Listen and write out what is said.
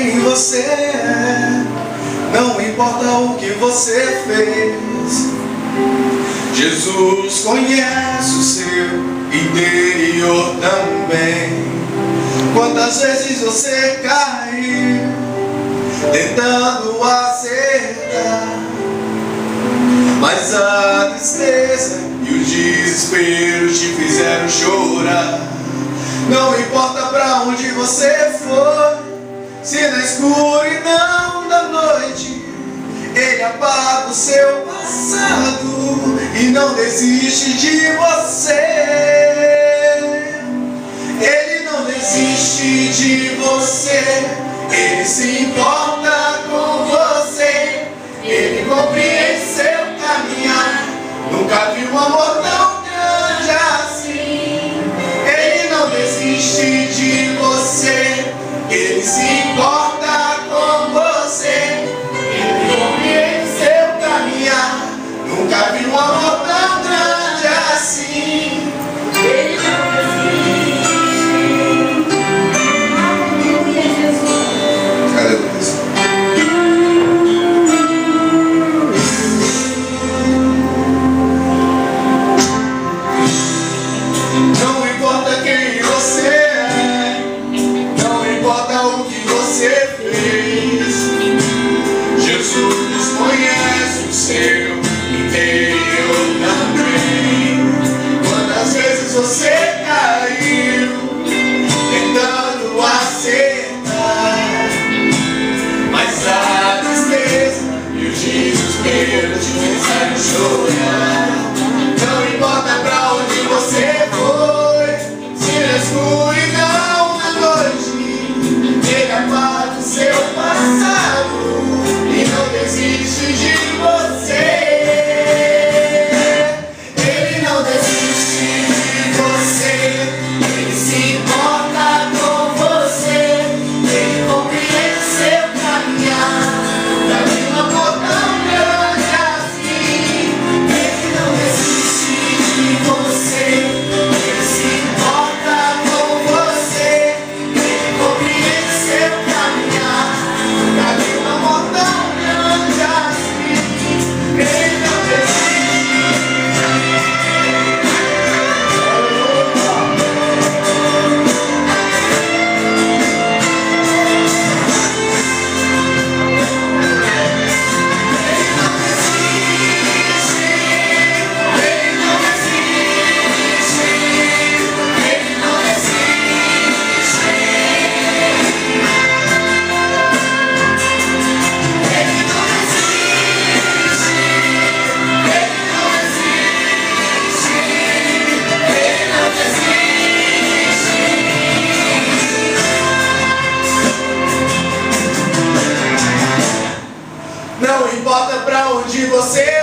quem você é, não importa o que você fez. Jesus conhece o seu interior também. Quantas vezes você caiu tentando acertar, mas a tristeza e o desespero te fizeram chorar. Não importa pra onde você for, se na escuridão da noite Ele apaga o seu passado e não desiste de você. Ele não desiste de você. Ele se importa com você. Ele compreende seu caminhar. Nunca vi um amor tão grande assim. Ele não desiste de você. Ele se importa com você. Ele compreende seu caminhar. Nunca vi um amor tão grande assim. Ele não desiste. Aleluia, Jesus. Aleluia. Não importa quem você é, não importa o que você fez, Jesus conhece o seu interior também. Quantas vezes você caiu tentando acertar, mas a tristeza e o desespero te fizeram chorar. Não importa pra onde você foi, se na escuridão da noite Ele apaga o seu passado e não desiste de você. Ele não desiste de você. Ele se importa com você. Ele compreende seu caminhar. Nunca vi um amor tão grande assim. Ele não desiste de você. Ele se importa com você. Ele compreende seu caminhar. Nunca vi um amor tão grande assim. Ele não desiste. Não importa pra onde você